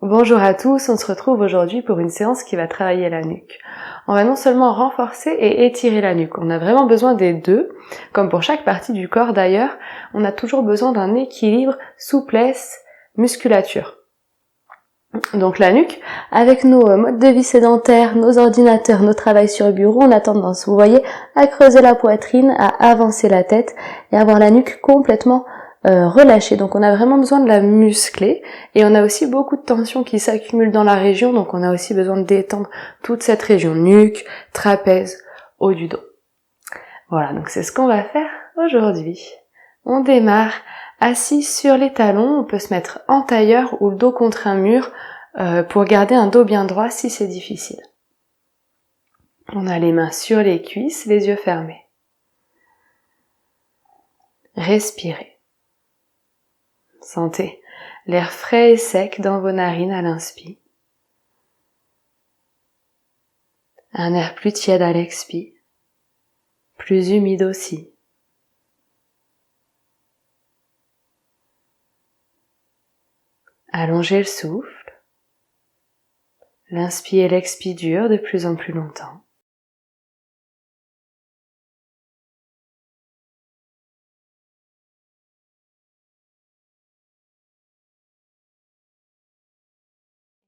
Bonjour à tous, on se retrouve aujourd'hui pour une séance qui va travailler la nuque. On va non seulement renforcer et étirer la nuque, on a vraiment besoin des deux, comme pour chaque partie du corps d'ailleurs, on a toujours besoin d'un équilibre, souplesse, musculature. Donc la nuque, avec nos modes de vie sédentaires, nos ordinateurs, nos travails sur bureau, on a tendance, vous voyez, à creuser la poitrine, à avancer la tête et avoir la nuque complètement relâchée. Donc on a vraiment besoin de la muscler et on a aussi beaucoup de tensions qui s'accumulent dans la région, donc on a aussi besoin de détendre toute cette région, nuque, trapèze, haut du dos. Voilà, donc c'est ce qu'on va faire aujourd'hui. On démarre assis sur les talons, on peut se mettre en tailleur ou le dos contre un mur pour garder un dos bien droit si c'est difficile. On a les mains sur les cuisses, les yeux fermés. Respirez. Sentez l'air frais et sec dans vos narines à l'inspire. Un air plus tiède à l'expire, plus humide aussi. Allongez le souffle. L'inspire et l'expire durent de plus en plus longtemps.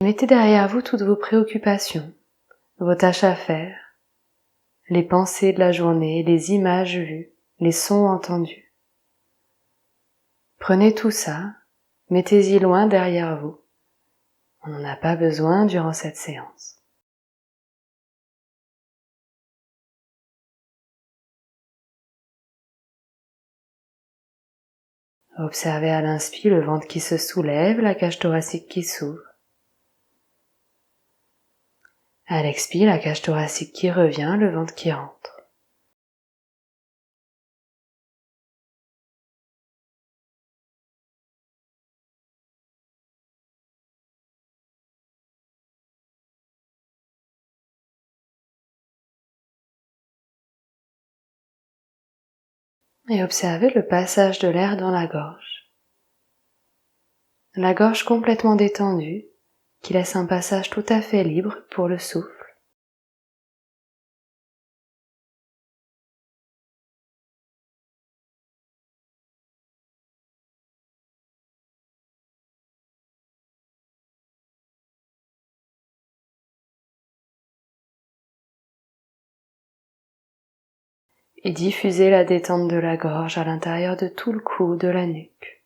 Mettez derrière vous toutes vos préoccupations, vos tâches à faire, les pensées de la journée, les images vues, les sons entendus. Prenez tout ça, mettez-y loin derrière vous. On n'en a pas besoin durant cette séance. Observez à l'inspire le ventre qui se soulève, la cage thoracique qui s'ouvre. À l'expire, la cage thoracique qui revient, le ventre qui rentre. Et observez le passage de l'air dans la gorge. La gorge complètement détendue, qui laisse un passage tout à fait libre pour le souffle. Et diffusez la détente de la gorge à l'intérieur de tout le cou, de la nuque.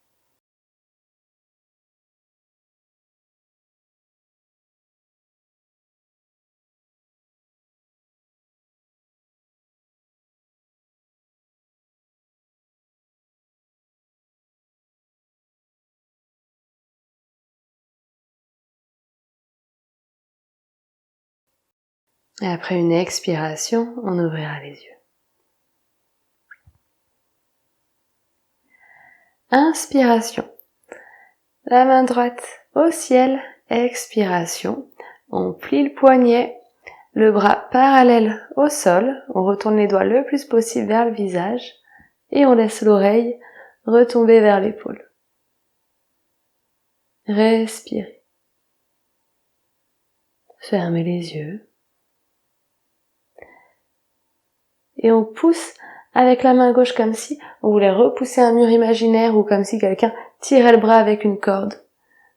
Et après une expiration, on ouvrira les yeux. Inspiration. La main droite au ciel. Expiration. On plie le poignet, le bras parallèle au sol. On retourne les doigts le plus possible vers le visage. Et on laisse l'oreille retomber vers l'épaule. Respirez. Fermez les yeux. Et on pousse avec la main gauche comme si on voulait repousser un mur imaginaire ou comme si quelqu'un tirait le bras avec une corde.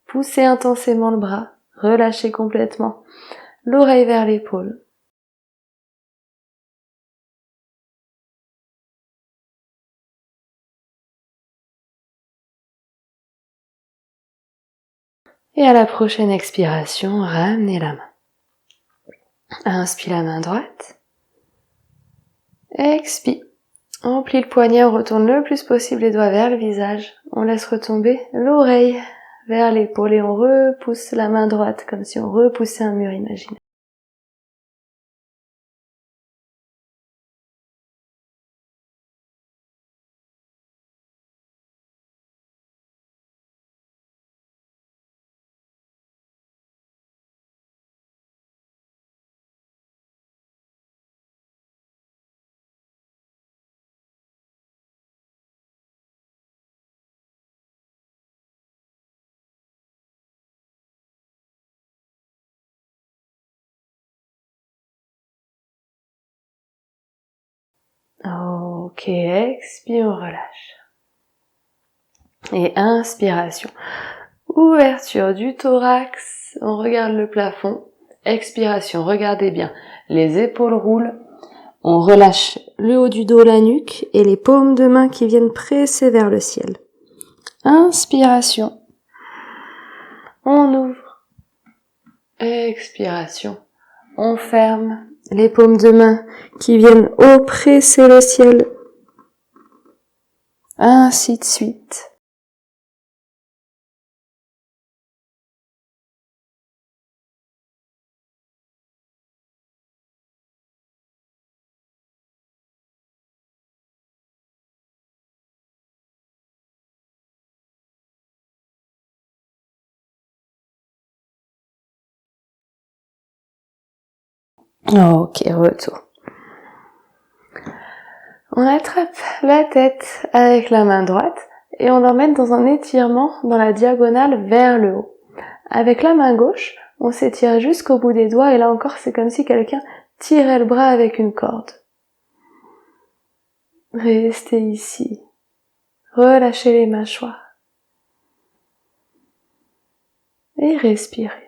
Poussez intensément le bras, relâchez complètement l'oreille vers l'épaule. Et à la prochaine expiration, ramenez la main. Inspire la main droite. Expire. On plie le poignet, on retourne le plus possible les doigts vers le visage. On laisse retomber l'oreille vers l'épaule et on repousse la main droite comme si on repoussait un mur imaginaire. Ok, expire, on relâche. Et inspiration. Ouverture du thorax, on regarde le plafond. Expiration, regardez bien, les épaules roulent. On relâche le haut du dos, la nuque et les paumes de main qui viennent presser vers le ciel. Inspiration. On ouvre. Expiration. On ferme les paumes de main qui viennent oppresser le ciel. Ainsi de suite. Ok, retour. On attrape la tête avec la main droite et on l'emmène dans un étirement dans la diagonale vers le haut. Avec la main gauche, on s'étire jusqu'au bout des doigts et là encore c'est comme si quelqu'un tirait le bras avec une corde. Restez ici. Relâchez les mâchoires. Et respirez.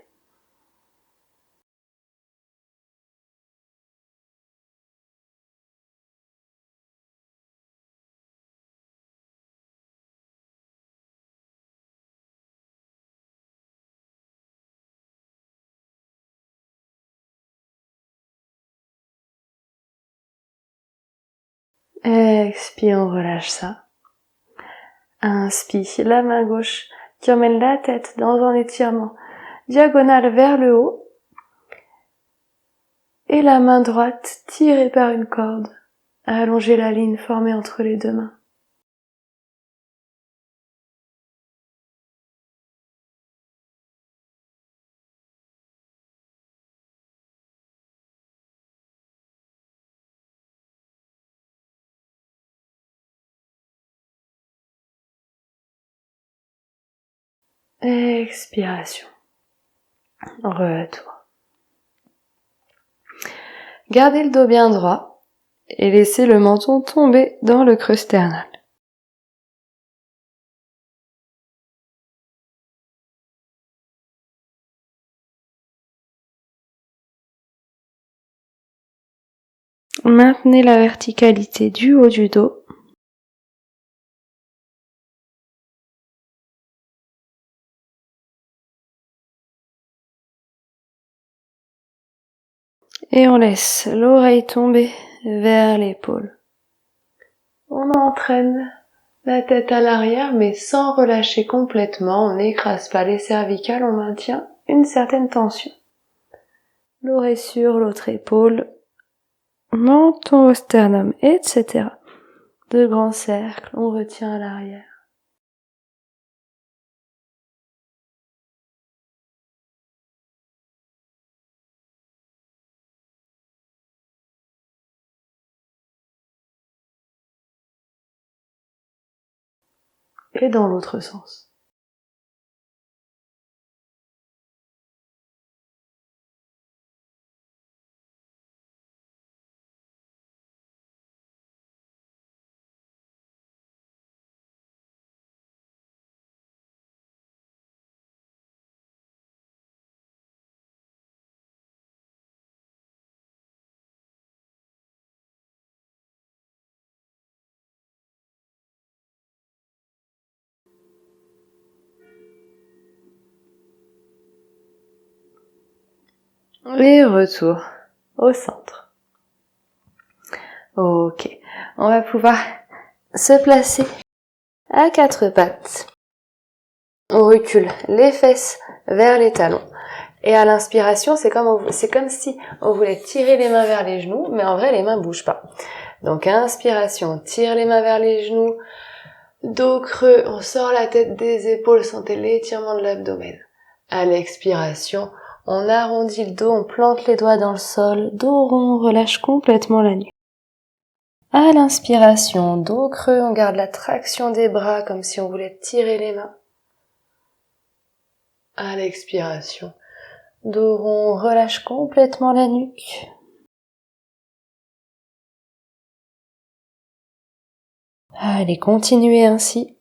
Expire, on relâche ça. Inspire, la main gauche qui emmène la tête dans un étirement diagonale vers le haut. Et la main droite tirée par une corde. Allongez la ligne formée entre les deux mains. Expiration. Retour. Gardez le dos bien droit et laissez le menton tomber dans le creux sternal. Maintenez la verticalité du haut du dos. Et on laisse l'oreille tomber vers l'épaule. On entraîne la tête à l'arrière mais sans relâcher complètement. On n'écrase pas les cervicales, on maintient une certaine tension. L'oreille sur l'autre épaule. Menton au sternum, etc. De grands cercles, on retient à l'arrière. Et dans l'autre sens. Et retour au centre. Ok, on va pouvoir se placer à quatre pattes. On recule les fesses vers les talons. Et à l'inspiration, c'est comme si on voulait tirer les mains vers les genoux, mais en vrai, les mains bougent pas. Donc, inspiration, tire les mains vers les genoux, dos creux, on sort la tête des épaules, sentez l'étirement de l'abdomen. À l'expiration, on arrondit le dos, on plante les doigts dans le sol, dos rond, on relâche complètement la nuque. À l'inspiration, dos creux, on garde la traction des bras comme si on voulait tirer les mains. À l'expiration, dos rond, on relâche complètement la nuque. Allez, continuez ainsi.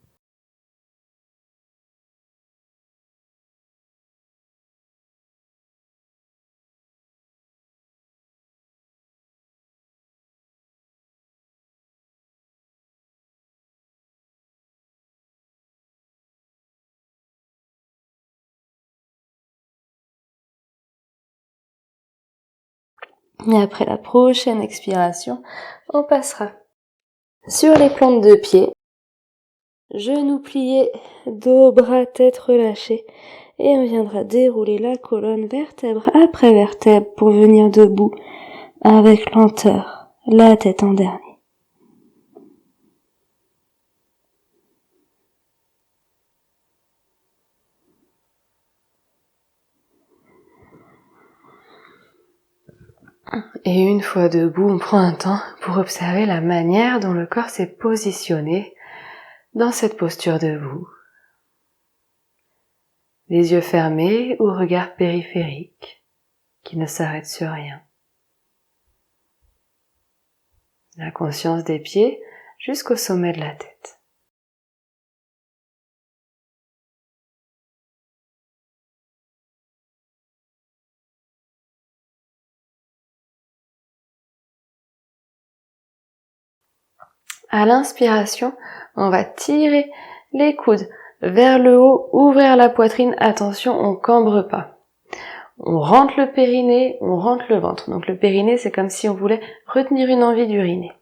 Et après la prochaine expiration, on passera sur les plantes de pied, genoux pliés, dos, bras, tête relâchés, et on viendra dérouler la colonne vertèbre après vertèbre pour venir debout avec lenteur, la tête en dernier. Et une fois debout, on prend un temps pour observer la manière dont le corps s'est positionné dans cette posture debout. Les yeux fermés ou regard périphérique qui ne s'arrête sur rien. La conscience des pieds jusqu'au sommet de la tête. À l'inspiration, on va tirer les coudes vers le haut, ouvrir la poitrine. Attention, on cambre pas. On rentre le périnée, on rentre le ventre. Donc le périnée, c'est comme si on voulait retenir une envie d'uriner.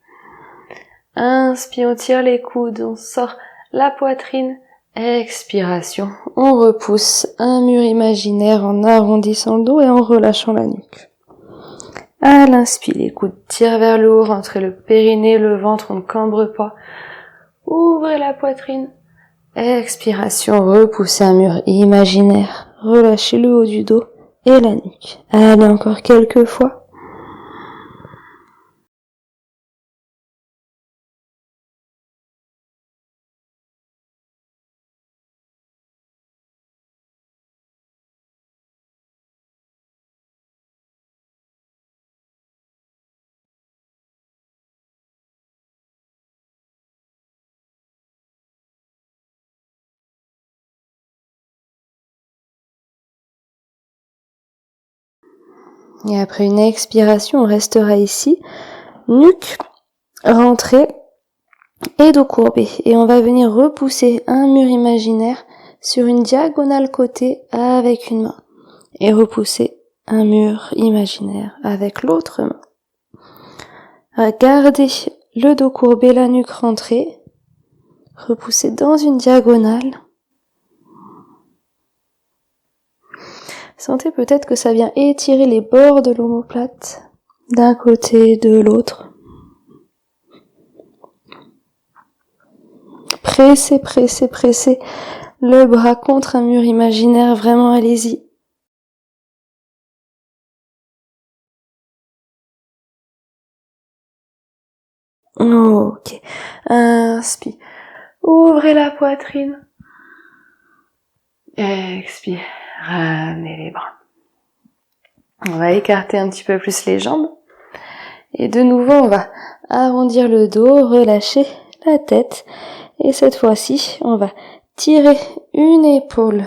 Inspire, on tire les coudes, on sort la poitrine. Expiration, on repousse un mur imaginaire en arrondissant le dos et en relâchant la nuque. À l'inspire, les coudes tirent vers le haut, rentrez le périnée, le ventre, on ne cambre pas. Ouvrez la poitrine. Expiration, repoussez un mur imaginaire. Relâchez le haut du dos et la nuque. Allez, encore quelques fois. Et après une expiration, on restera ici, nuque rentrée et dos courbé. Et on va venir repousser un mur imaginaire sur une diagonale côté avec une main. Et repousser un mur imaginaire avec l'autre main. Gardez le dos courbé, la nuque rentrée. Repousser dans une diagonale. Sentez peut-être que ça vient étirer les bords de l'omoplate d'un côté et de l'autre. Pressez, pressez, pressez le bras contre un mur imaginaire, vraiment allez-y. Ok, inspire, ouvrez la poitrine, expire, ramenez les bras. On va écarter un petit peu plus les jambes. Et de nouveau, on va arrondir le dos, relâcher la tête. Et cette fois-ci, on va tirer une épaule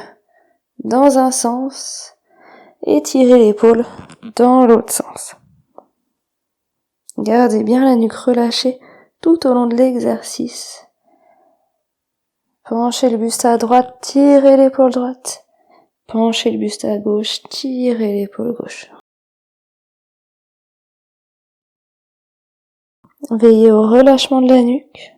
dans un sens et tirer l'épaule dans l'autre sens. Gardez bien la nuque relâchée tout au long de l'exercice. Penchez le buste à droite, tirez l'épaule droite. Penchez le buste à gauche, tirez l'épaule gauche. Veillez au relâchement de la nuque.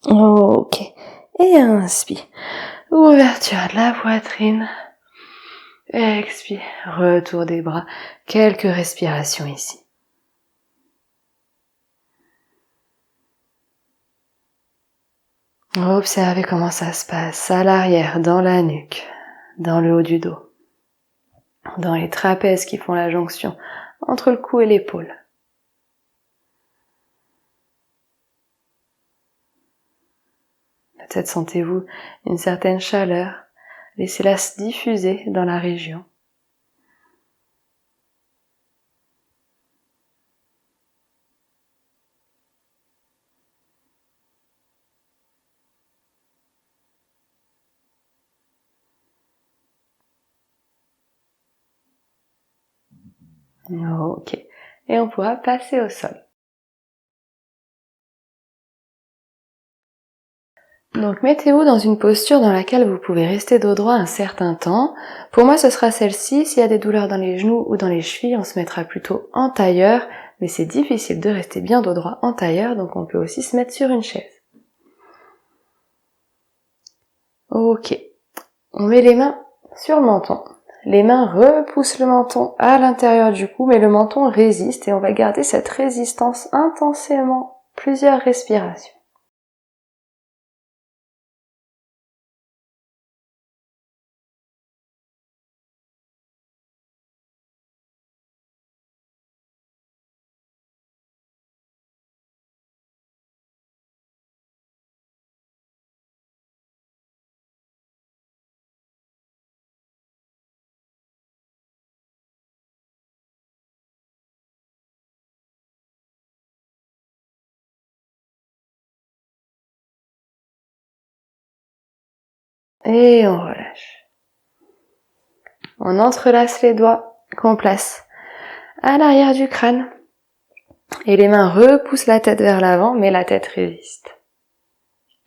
Ok. Et inspire. Ouverture de la poitrine. Expire. Retour des bras. Quelques respirations ici. Observez comment ça se passe à l'arrière, dans la nuque, dans le haut du dos. dans les trapèzes qui font la jonction entre le cou et l'épaule. Peut-être sentez-vous une certaine chaleur. Laissez-la se diffuser dans la région. Ok. Et on pourra passer au sol. Donc mettez-vous dans une posture dans laquelle vous pouvez rester dos droit un certain temps. Pour moi ce sera celle-ci. S'il y a des douleurs dans les genoux ou dans les chevilles, on se mettra plutôt en tailleur. Mais c'est difficile de rester bien dos droit en tailleur, donc on peut aussi se mettre sur une chaise. Ok. On met les mains sur le menton. Les mains repoussent le menton à l'intérieur du cou, mais le menton résiste et on va garder cette résistance intensément plusieurs respirations. Et on relâche. On entrelace les doigts qu'on place à l'arrière du crâne. Et les mains repoussent la tête vers l'avant, mais la tête résiste.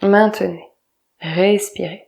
Maintenez. Respirez.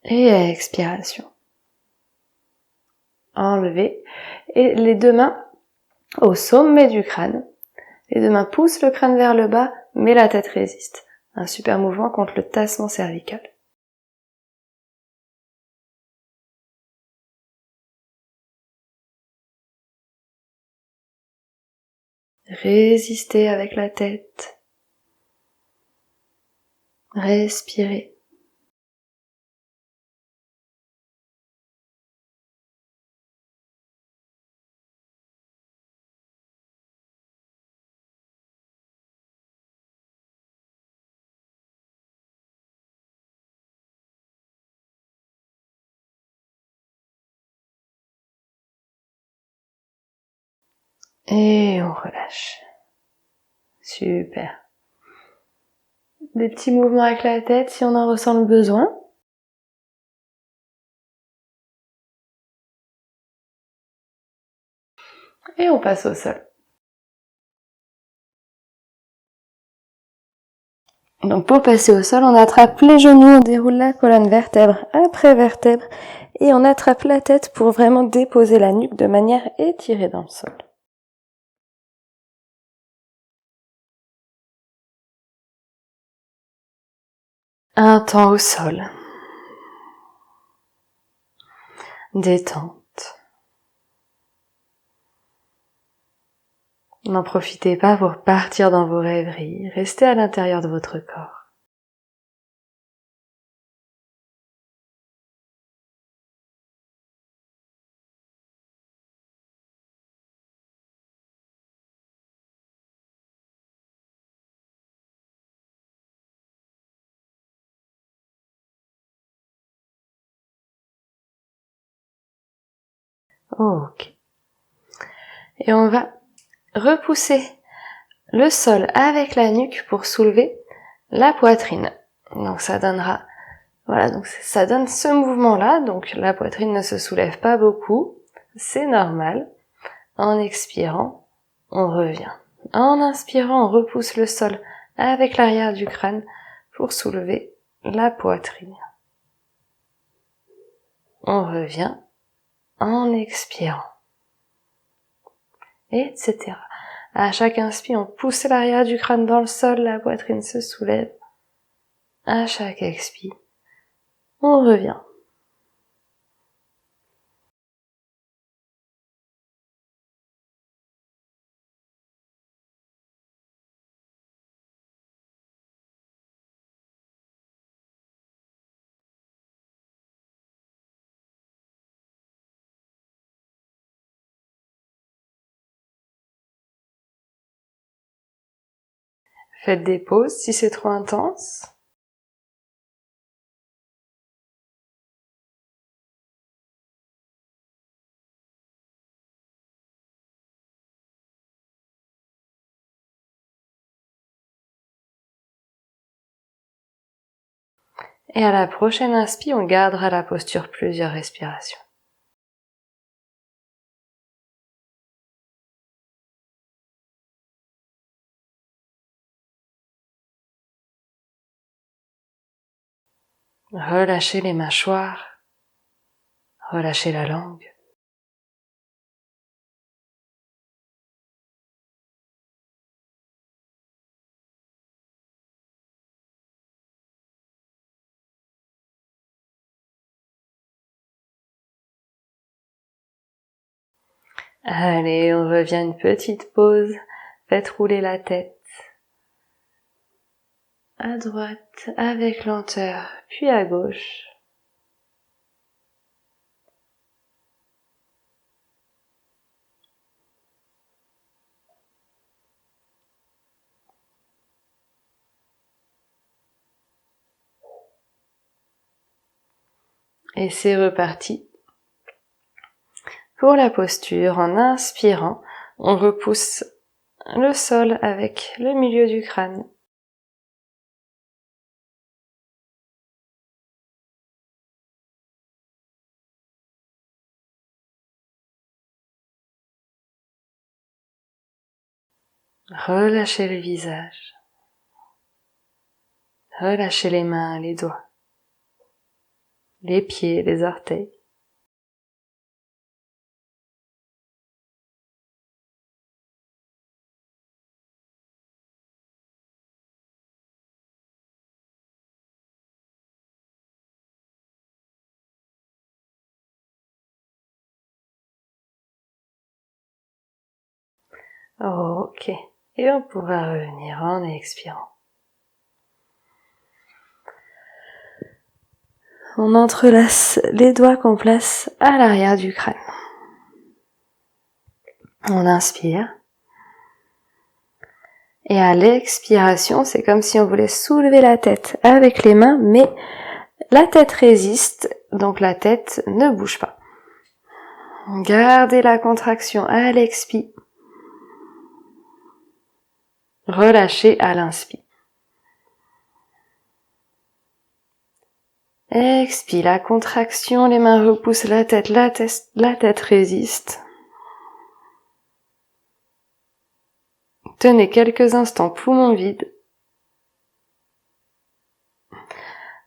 Et expiration. Enlevez. Et les deux mains au sommet du crâne. Les deux mains poussent le crâne vers le bas, mais la tête résiste. Un super mouvement contre le tassement cervical. Résistez avec la tête. Respirez. Et on relâche. Super. Des petits mouvements avec la tête si on en ressent le besoin. Et on passe au sol. Donc pour passer au sol, on attrape les genoux, on déroule la colonne vertèbre après vertèbre et on attrape la tête pour vraiment déposer la nuque de manière étirée dans le sol. Un temps au sol. Détente. N'en profitez pas pour partir dans vos rêveries. Restez à l'intérieur de votre corps. Ok. Et on va repousser le sol avec la nuque pour soulever la poitrine. Donc ça donnera, voilà, donc ça donne ce mouvement-là. Donc la poitrine ne se soulève pas beaucoup, c'est normal. En expirant, on revient. En inspirant, on repousse le sol avec l'arrière du crâne pour soulever la poitrine. On revient en expirant. Etc. À chaque inspire, on pousse l'arrière du crâne dans le sol, la poitrine se soulève. À chaque expire, on revient. Faites des pauses si c'est trop intense. Et à la prochaine inspire, on gardera la posture plusieurs respirations. Relâchez les mâchoires, relâchez la langue. Allez, on revient une petite pause. Faites rouler la tête. À droite, avec lenteur, puis à gauche. Et c'est reparti. Pour la posture, en inspirant, on repousse le sol avec le milieu du crâne. Relâchez le visage. Relâchez les mains, les doigts, les pieds, les orteils. Ok. Et on pourra revenir en expirant. On entrelace les doigts qu'on place à l'arrière du crâne. On inspire. Et à l'expiration, c'est comme si on voulait soulever la tête avec les mains, mais la tête résiste, donc la tête ne bouge pas. Gardez la contraction à l'expire. Relâchez à l'inspire. Expire la contraction, les mains repoussent la tête résiste. Tenez quelques instants poumons vides.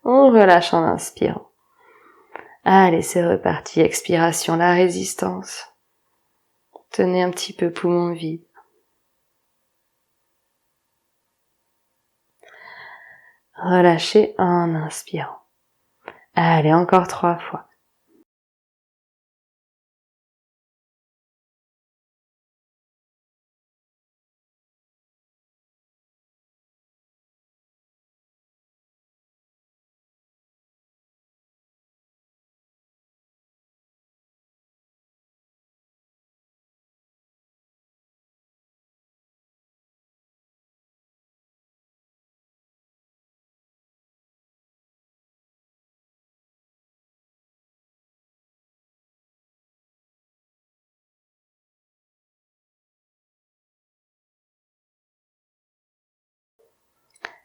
On relâche en inspirant. Allez, c'est reparti. Expiration, la résistance. Tenez un petit peu poumons vides. Relâchez en inspirant. Allez, encore 3 fois.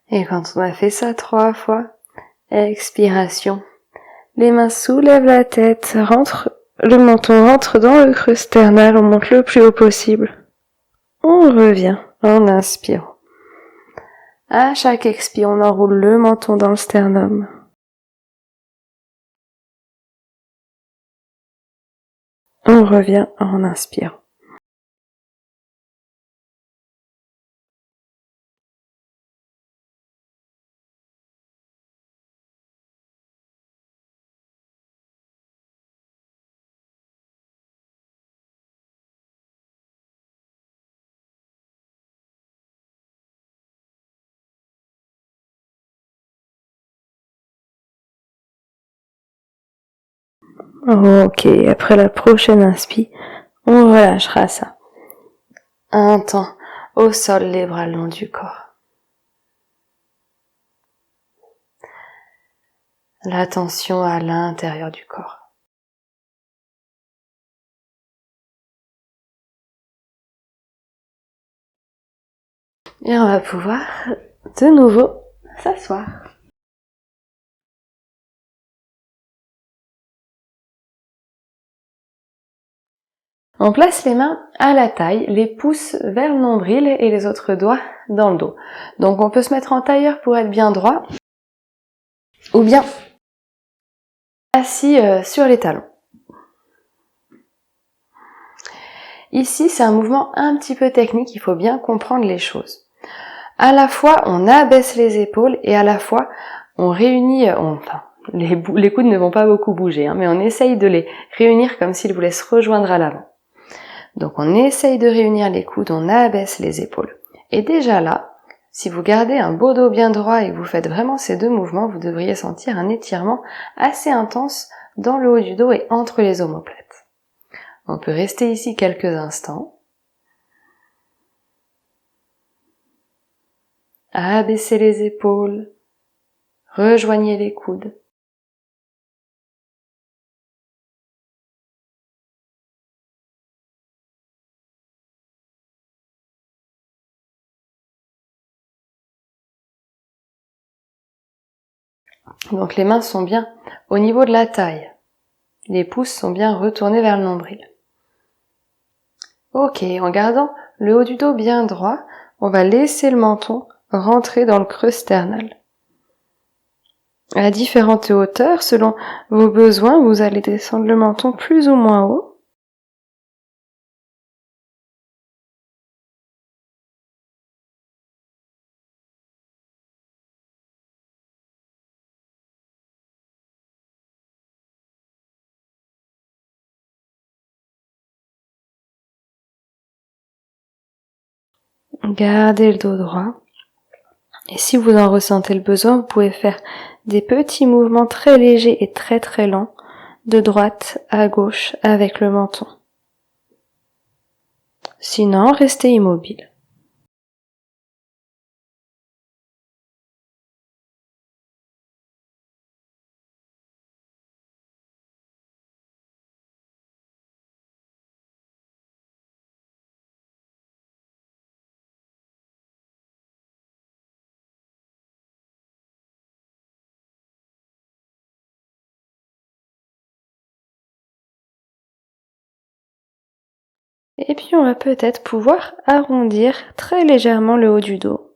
Et quand on a fait ça 3 fois, expiration. Les mains soulèvent la tête, le menton rentre dans le creux sternal, on monte le plus haut possible. On revient en inspirant. À chaque expire, on enroule le menton dans le sternum. On revient en inspirant. Ok, après la prochaine inspi, on relâchera ça. Un temps, au sol, les bras le long du corps. L'attention à l'intérieur du corps. Et on va pouvoir de nouveau s'asseoir. On place les mains à la taille, les pouces vers le nombril et les autres doigts dans le dos. Donc on peut se mettre en tailleur pour être bien droit ou bien assis sur les talons. Ici, c'est un mouvement un petit peu technique, il faut bien comprendre les choses. À la fois, on abaisse les épaules et à la fois, on réunit, les coudes ne vont pas beaucoup bouger, mais on essaye de les réunir comme s'ils voulaient se rejoindre à l'avant. Donc on essaye de réunir les coudes, on abaisse les épaules. Et déjà là, si vous gardez un beau dos bien droit et que vous faites vraiment ces deux mouvements, vous devriez sentir un étirement assez intense dans le haut du dos et entre les omoplates. On peut rester ici quelques instants. Abaissez les épaules, rejoignez les coudes. Donc les mains sont bien au niveau de la taille. Les pouces sont bien retournés vers le nombril. Ok, en gardant le haut du dos bien droit, on va laisser le menton rentrer dans le creux sternal. À différentes hauteurs, selon vos besoins, vous allez descendre le menton plus ou moins haut. Gardez le dos droit. Et si vous en ressentez le besoin, vous pouvez faire des petits mouvements très légers et très très lents de droite à gauche avec le menton. Sinon, restez immobile. Et puis on va peut-être pouvoir arrondir très légèrement le haut du dos.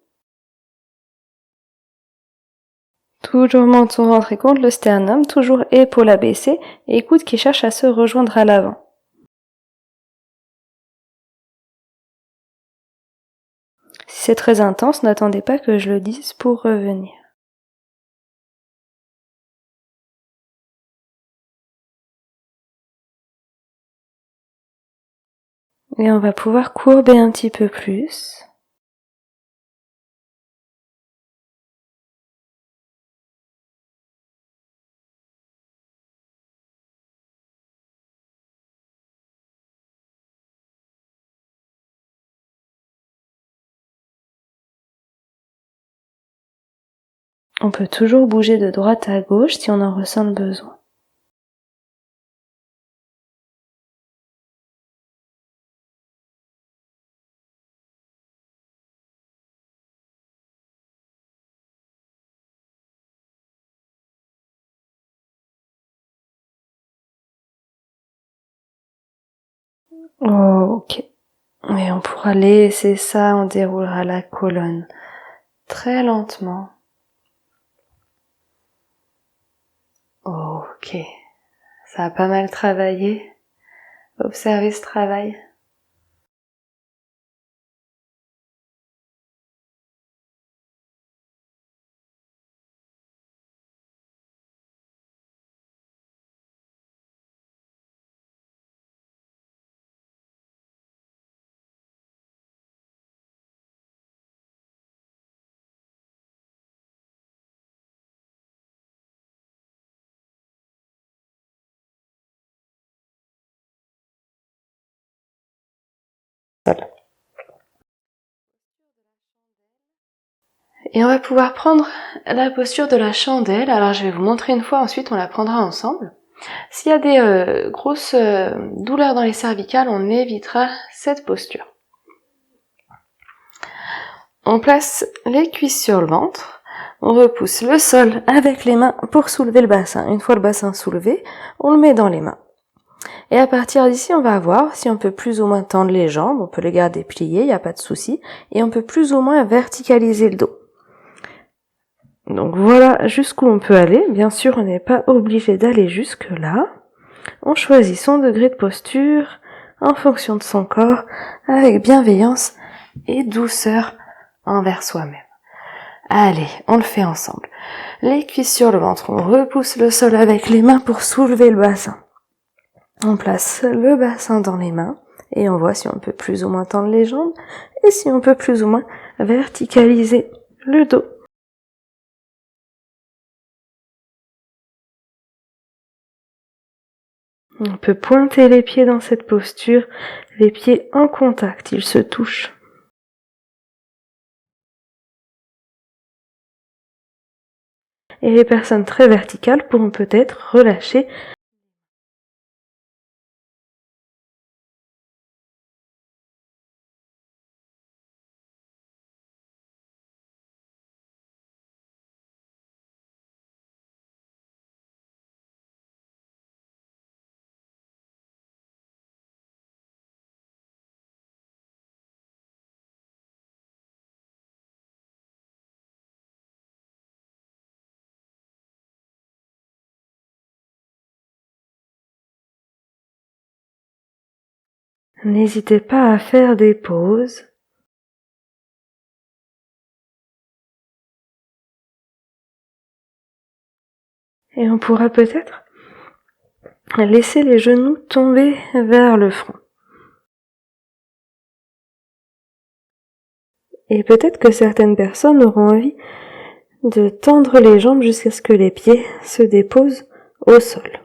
Toujours menton rentré contre le sternum, toujours épaules abaissées et coudes qui cherchent à se rejoindre à l'avant. Si c'est très intense, n'attendez pas que je le dise pour revenir. Et on va pouvoir courber un petit peu plus. On peut toujours bouger de droite à gauche si on en ressent le besoin. Ok. Et on pourra laisser ça, on déroulera la colonne très lentement. Ok. Ça a pas mal travaillé. Observez ce travail. Et on va pouvoir prendre la posture de la chandelle. Alors je vais vous montrer une fois, ensuite on la prendra ensemble. S'il y a des grosses douleurs dans les cervicales, on évitera cette posture. On place les cuisses sur le ventre, on repousse le sol avec les mains pour soulever le bassin. Une fois le bassin soulevé, on le met dans les mains. Et à partir d'ici, on va voir si on peut plus ou moins tendre les jambes, on peut les garder pliées, il n'y a pas de souci, et on peut plus ou moins verticaliser le dos. Donc voilà jusqu'où on peut aller. Bien sûr, on n'est pas obligé d'aller jusque là. On choisit son degré de posture en fonction de son corps, avec bienveillance et douceur envers soi-même. Allez, on le fait ensemble. Les cuisses sur le ventre, on repousse le sol avec les mains pour soulever le bassin. On place le bassin dans les mains et on voit si on peut plus ou moins tendre les jambes et si on peut plus ou moins verticaliser le dos. On peut pointer les pieds dans cette posture, les pieds en contact, ils se touchent. Et les personnes très verticales pourront peut-être relâcher N'hésitez pas à faire des pauses. Et on pourra peut-être laisser les genoux tomber vers le front. Et peut-être que certaines personnes auront envie de tendre les jambes jusqu'à ce que les pieds se déposent au sol.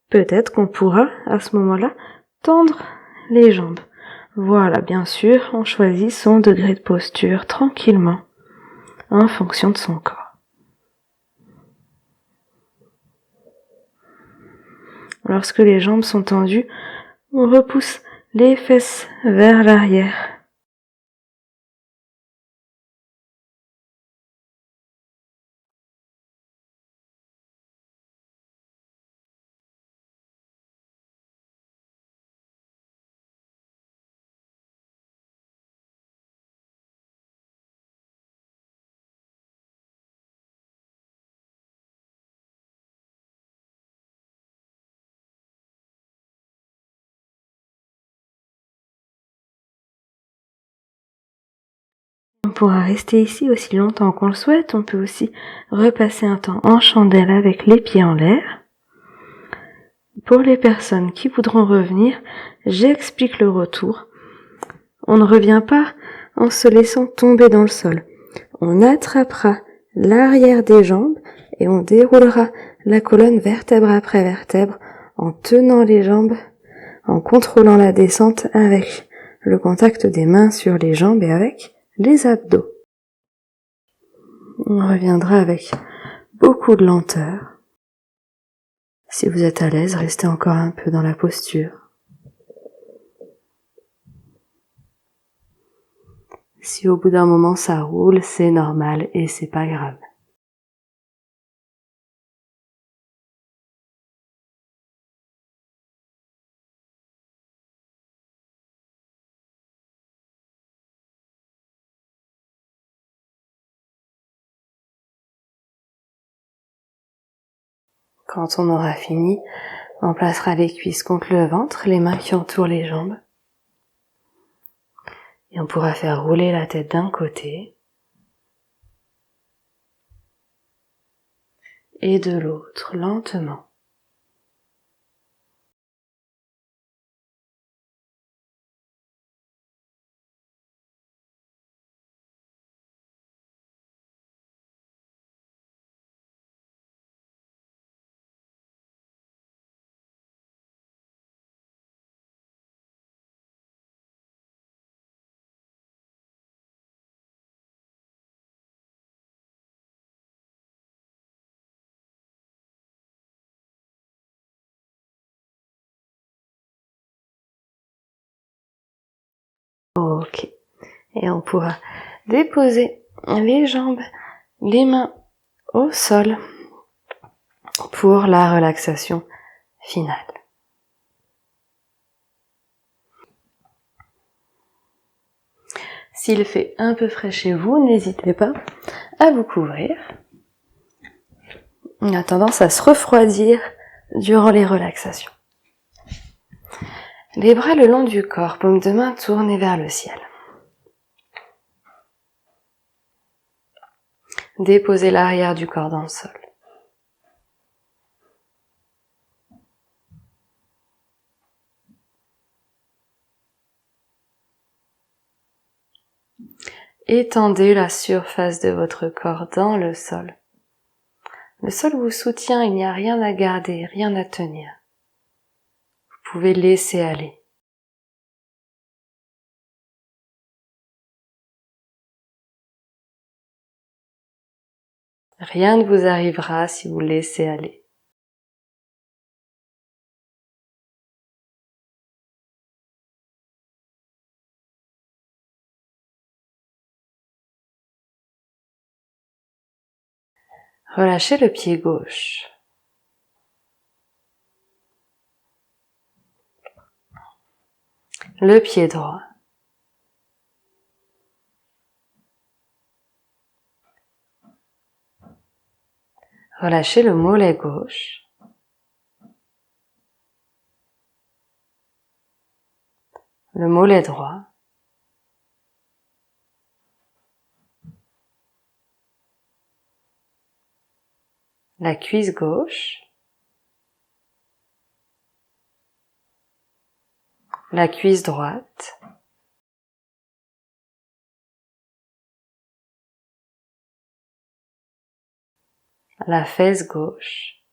Peut-être qu'on pourra, à ce moment-là, tendre les jambes. Voilà, bien sûr, on choisit son degré de posture tranquillement, en fonction de son corps. Lorsque les jambes sont tendues, on repousse les fesses vers l'arrière. On pourra rester ici aussi longtemps qu'on le souhaite. On peut aussi repasser un temps en chandelle avec les pieds en l'air. Pour les personnes qui voudront revenir, j'explique le retour. On ne revient pas en se laissant tomber dans le sol. On attrapera l'arrière des jambes et on déroulera la colonne vertèbre après vertèbre en tenant les jambes, en contrôlant la descente avec le contact des mains sur les jambes et avec les abdos. On reviendra avec beaucoup de lenteur. Si vous êtes à l'aise, restez encore un peu dans la posture. Si au bout d'un moment ça roule, c'est normal et c'est pas grave. Quand on aura fini, On placera les cuisses contre le ventre, les mains qui entourent les jambes. Et on pourra faire rouler la tête d'un côté et de l'autre, lentement. Ok. Et on pourra déposer les jambes, les mains au sol pour la relaxation finale. S'il fait un peu frais chez vous, n'hésitez pas à vous couvrir. On a tendance à se refroidir durant les relaxations. Les bras le long du corps, paume de main tournée vers le ciel. Déposez l'arrière du corps dans le sol. Étendez la surface de votre corps dans le sol. Le sol vous soutient, il n'y a rien à garder, rien à tenir. Vous pouvez laisser aller. Rien ne vous arrivera si vous laissez aller. Relâchez le pied gauche. Le pied droit. Relâchez le mollet gauche. Le mollet droit. La cuisse gauche. La cuisse droite. La fesse gauche.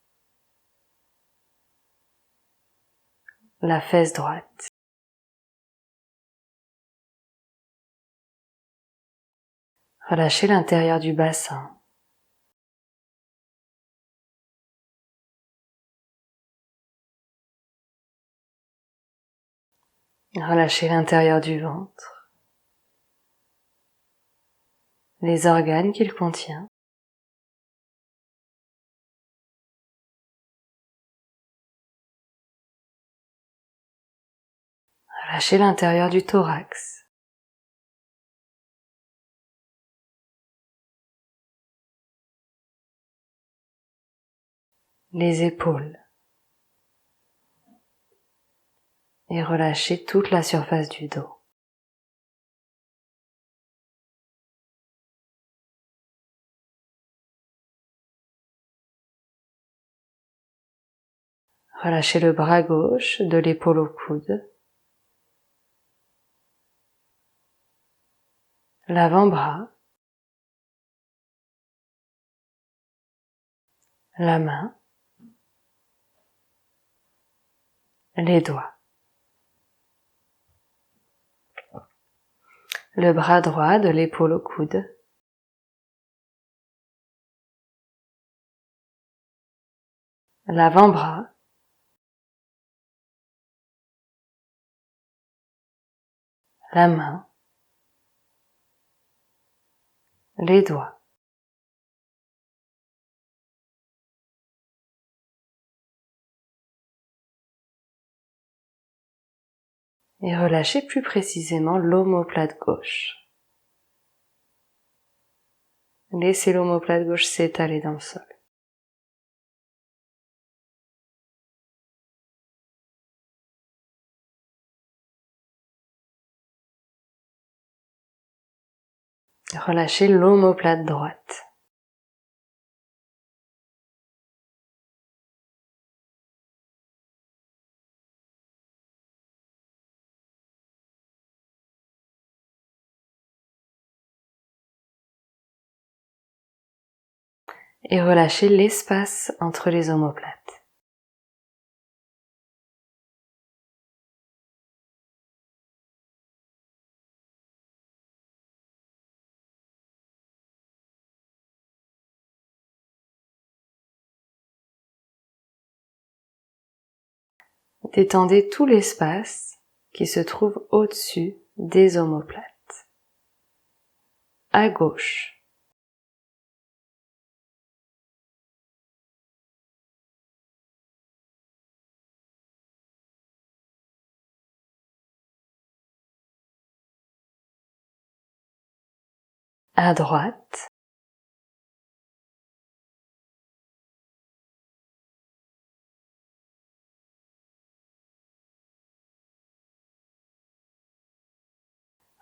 La fesse droite. Relâchez l'intérieur du bassin. Relâchez l'intérieur du ventre. Les organes qu'il contient. Relâchez l'intérieur du thorax. Les épaules. Et relâchez toute la surface du dos. Relâchez le bras gauche de l'épaule au coude. L'avant-bras. La main. Les doigts. Le bras droit de l'épaule au coude. L'avant-bras. La main. Les doigts. Et relâchez plus précisément l'omoplate gauche. Laissez l'omoplate gauche s'étaler dans le sol. Relâchez l'omoplate droite. Et relâchez l'espace entre les omoplates. Détendez tout l'espace qui se trouve au-dessus des omoplates. À gauche. À droite.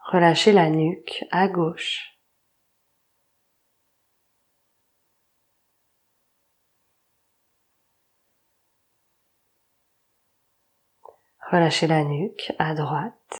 Relâchez la nuque à gauche. Relâchez la nuque à droite.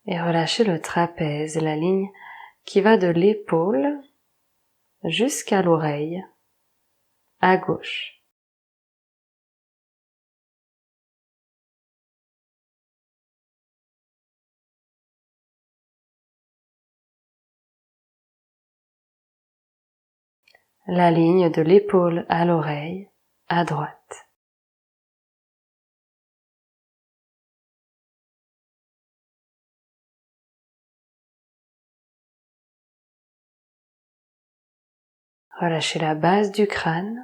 Et relâchez le trapèze, la ligne qui va de l'épaule jusqu'à l'oreille, à gauche. La ligne de l'épaule à l'oreille, à droite. Relâchez la base du crâne.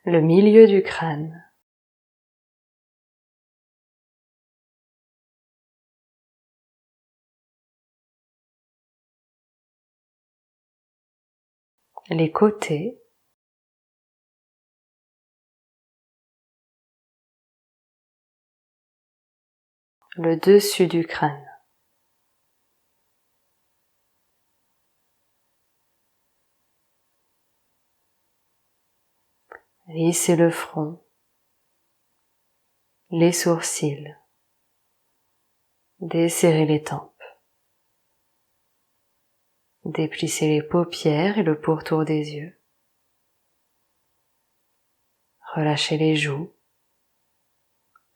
Le milieu du crâne. Les côtés. Le dessus du crâne. Lissez le front, les sourcils, desserrez les tempes, déplissez les paupières et le pourtour des yeux, relâchez les joues,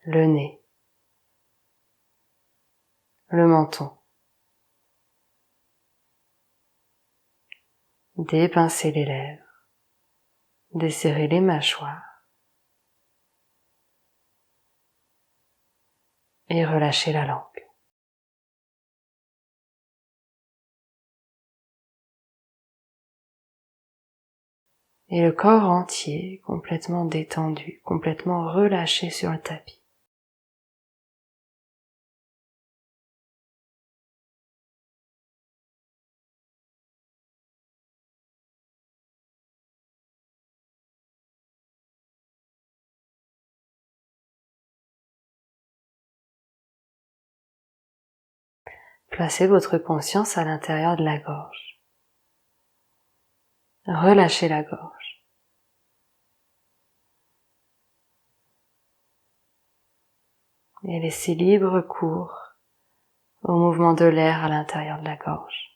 le nez, le menton, dépincez les lèvres, desserrez les mâchoires et relâchez la langue. Et le corps entier complètement détendu, complètement relâché sur le tapis. Placez votre conscience à l'intérieur de la gorge. Relâchez la gorge. Et laissez libre cours au mouvement de l'air à l'intérieur de la gorge.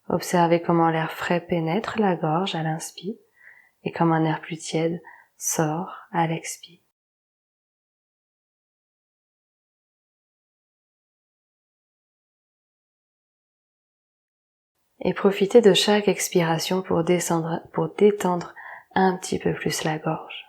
Observez comment l'air frais pénètre la gorge à l'inspire et comme un air plus tiède sort à l'expire. Et profitez de chaque expiration pour détendre un petit peu plus la gorge.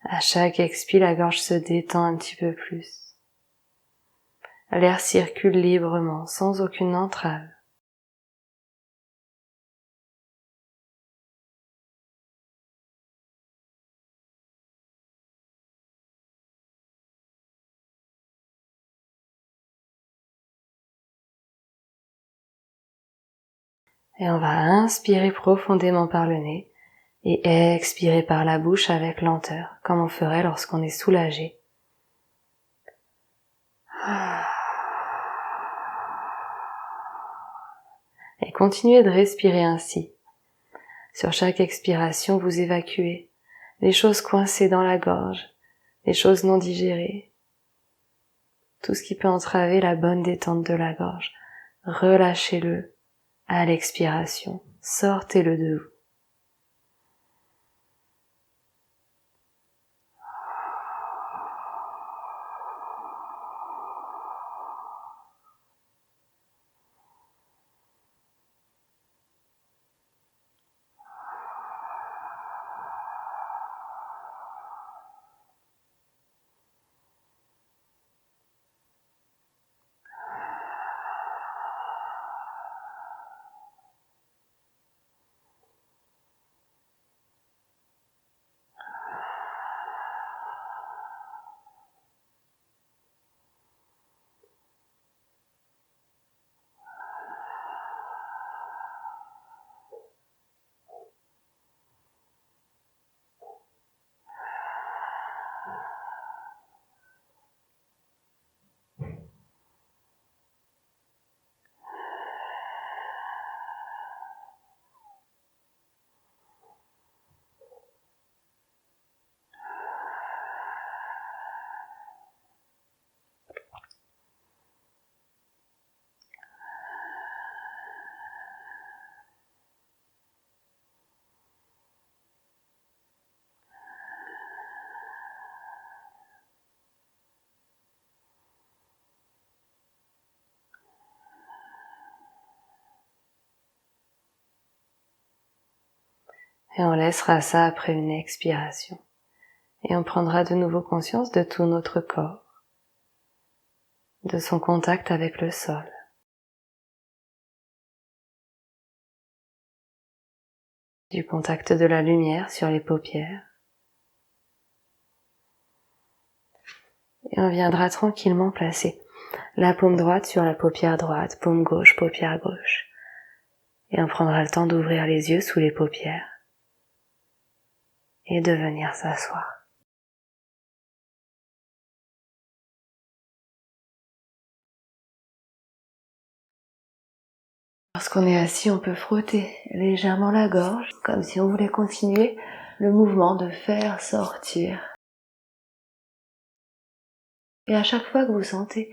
À chaque expire, la gorge se détend un petit peu plus. L'air circule librement, sans aucune entrave. Et on va inspirer profondément par le nez et expirer par la bouche avec lenteur, comme on ferait lorsqu'on est soulagé. Et continuez de respirer ainsi. Sur chaque expiration, vous évacuez les choses coincées dans la gorge, les choses non digérées, tout ce qui peut entraver la bonne détente de la gorge. Relâchez-le à l'expiration, sortez-le de vous. Et on laissera ça après une expiration. Et on prendra de nouveau conscience de tout notre corps, de son contact avec le sol. Du contact de la lumière sur les paupières. Et on viendra tranquillement placer la paume droite sur la paupière droite, paume gauche, paupière gauche. Et on prendra le temps d'ouvrir les yeux sous les paupières et de venir s'asseoir. Lorsqu'on est assis, on peut frotter légèrement la gorge, comme si on voulait continuer le mouvement de faire sortir. Et à chaque fois que vous sentez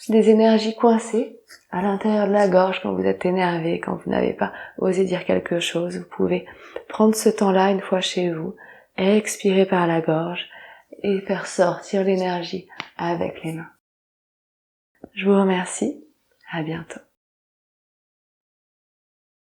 des énergies coincées à l'intérieur de la gorge, quand vous êtes énervé, quand vous n'avez pas osé dire quelque chose, vous pouvez prendre ce temps-là une fois chez vous, expirer par la gorge et faire sortir l'énergie avec les mains. Je vous remercie, à bientôt.